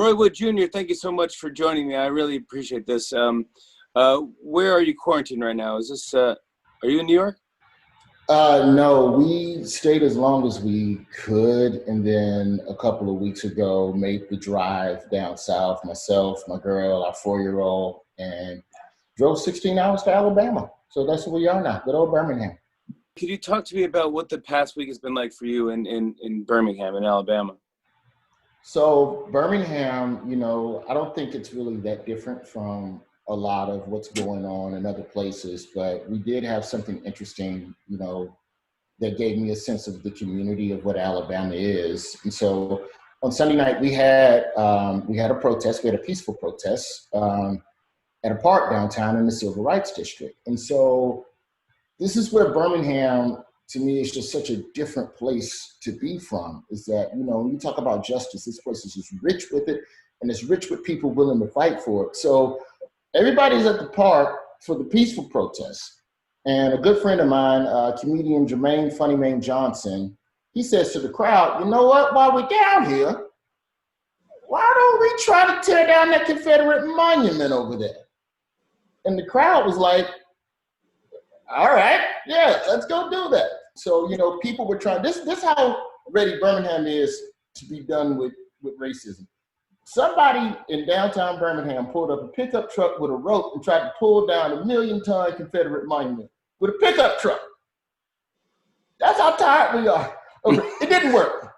Roy Wood Jr., thank you so much for joining me. I really appreciate this. Where are you quarantined right now? Is this, are you in New York? No, we stayed as long as we could, and then a couple of weeks ago made the drive down south, myself, my girl, our 4-year-old, and drove 16 hours to Alabama. So that's where we are now, good old Birmingham. Could you talk to me about what the past week has been like for you in Birmingham, in Alabama? So Birmingham, I don't think it's really that different from a lot of what's going on in other places, but we did have something interesting, that gave me a sense of the community of what Alabama is. And so on Sunday night, we had a protest. We had a peaceful protest at a park downtown in the Civil Rights District. And so this is where Birmingham, to me, is just such a different place to be from. Is that, when you talk about justice, this place is just rich with it, and it's rich with people willing to fight for it. So everybody's at the park for the peaceful protest. And a good friend of mine, comedian Jermaine Funny Man Johnson, he says to the crowd, you know what, while we're down here, why don't we try to tear down that Confederate monument over there? And the crowd was like, all right, yeah, let's go do that. So, people were trying, this is how ready Birmingham is to be done with racism. Somebody in downtown Birmingham pulled up a pickup truck with a rope and tried to pull down a 1,000,000-ton Confederate monument with a pickup truck. That's how tired we are. It didn't work.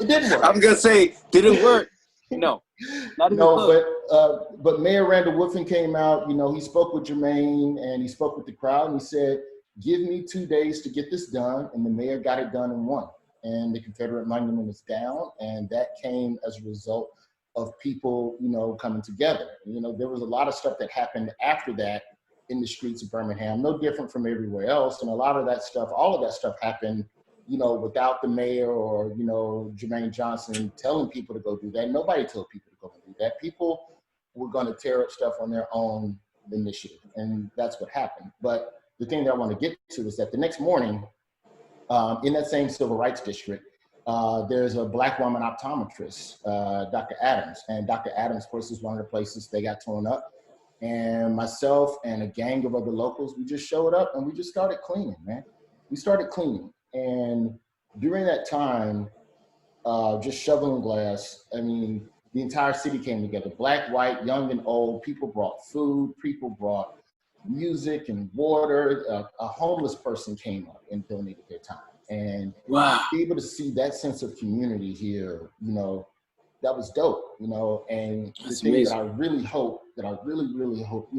It didn't work. I'm gonna say, did it work? No, not even close. But Mayor Randall Woodfin came out. He spoke with Jermaine and he spoke with the crowd and he said, "Give me 2 days to get this done," and the mayor got it done in one. And the Confederate monument is down, and that came as a result of people, coming together. There was a lot of stuff that happened after that in the streets of Birmingham, no different from everywhere else. And a lot of that stuff, all of that stuff happened, without the mayor or, Jermaine Johnson telling people to go do that. Nobody told people to go and do that. People were going to tear up stuff on their own initiative. And that's what happened. But the thing that I want to get to is that the next morning, in that same civil rights district, there's a Black woman optometrist, Dr. Adams. And Dr. Adams, of course, is one of the places they got torn up. And myself and a gang of other locals, we just showed up and we just started cleaning, man. We started cleaning. And during that time, just shoveling glass, the entire city came together. Black, white, young and old. People brought food. People brought music and water. A homeless person came up and donated their time. And wow, be able to see that sense of community here, that was dope, and that's the thing amazing. that I really hope, really hope,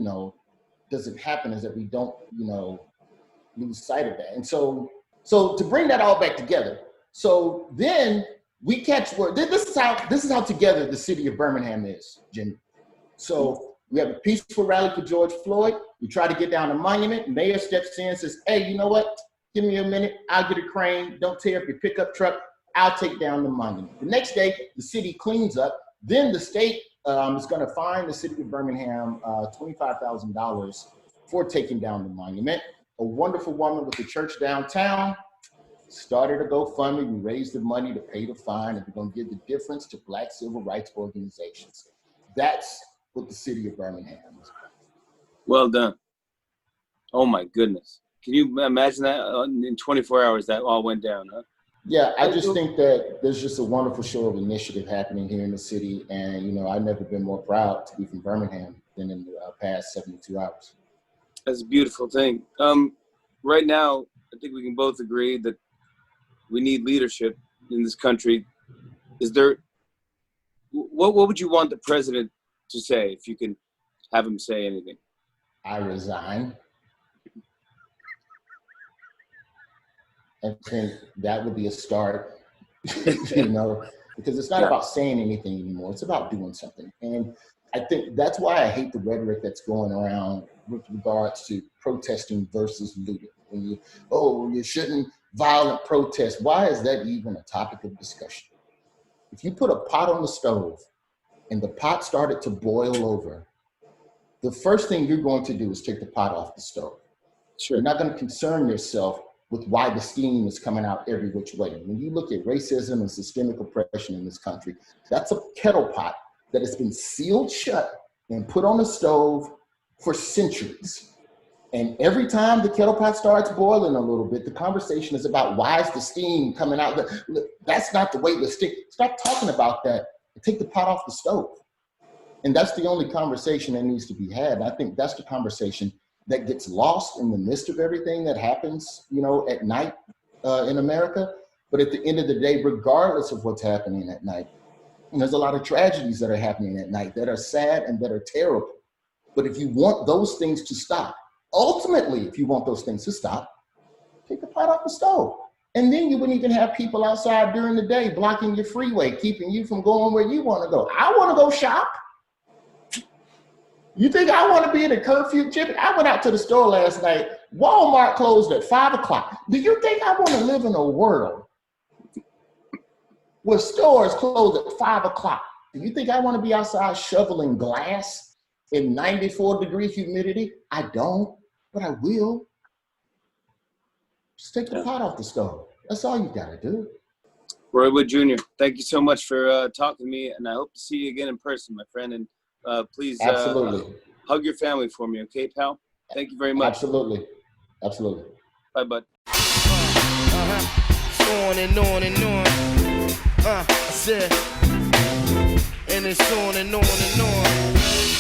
doesn't happen is that we don't, lose sight of that. And so to bring that all back together, so then we catch word, this is how together the city of Birmingham is, Jimmy. So we have a peaceful rally for George Floyd. We try to get down the monument. Mayor steps in and says, hey, you know what? Give me a minute. I'll get a crane. Don't tear up your pickup truck. I'll take down the monument. The next day, the city cleans up. Then the state is going to fine the city of Birmingham $25,000 for taking down the monument. A wonderful woman with the church downtown started a GoFundMe. We raised the money to pay the fine, and we're going to give the difference to Black civil rights organizations. That's what the city of Birmingham is. Well done. Oh my goodness. Can you imagine that in 24 hours that all went down, huh? Yeah, I just think that there's just a wonderful show of initiative happening here in the city. And, I've never been more proud to be from Birmingham than in the past 72 hours. That's a beautiful thing. Right now, I think we can both agree that we need leadership in this country. What would you want the president to say if you can have him say anything? I resign. I think that would be a start, because it's not about saying anything anymore. It's about doing something. And I think that's why I hate the rhetoric that's going around with regards to protesting versus looting. When you shouldn't violent protest. Why is that even a topic of discussion? If you put a pot on the stove and the pot started to boil over, the first thing you're going to do is take the pot off the stove. Sure. You're not going to concern yourself with why the steam is coming out every which way. When you look at racism and systemic oppression in this country, that's a kettle pot that has been sealed shut and put on the stove for centuries. And every time the kettle pot starts boiling a little bit, the conversation is about why is the steam coming out? That's not the way the steam. Stop talking about that and take the pot off the stove. And that's the only conversation that needs to be had. And I think that's the conversation that gets lost in the midst of everything that happens, at night in America. But at the end of the day, regardless of what's happening at night, and there's a lot of tragedies that are happening at night that are sad and that are terrible. But if you want those things to stop, ultimately, if you want those things to stop, take the pot off the stove. And then you wouldn't even have people outside during the day blocking your freeway, keeping you from going where you want to go. I want to go shop. You think I want to be in a curfew, Jimmy? I went out to the store last night. Walmart closed at 5 o'clock. Do you think I want to live in a world where stores close at 5 o'clock? Do you think I want to be outside shoveling glass in 94-degree humidity? I don't, but I will. Just take the pot off the stove. That's all you got to do. Roy Wood Jr., thank you so much for talking to me, and I hope to see you again in person, my friend. And please Absolutely. Hug your family for me, okay, pal? Thank you very much. Absolutely. Absolutely. Bye, bud. On and on and on. I said, and it's on and on and on.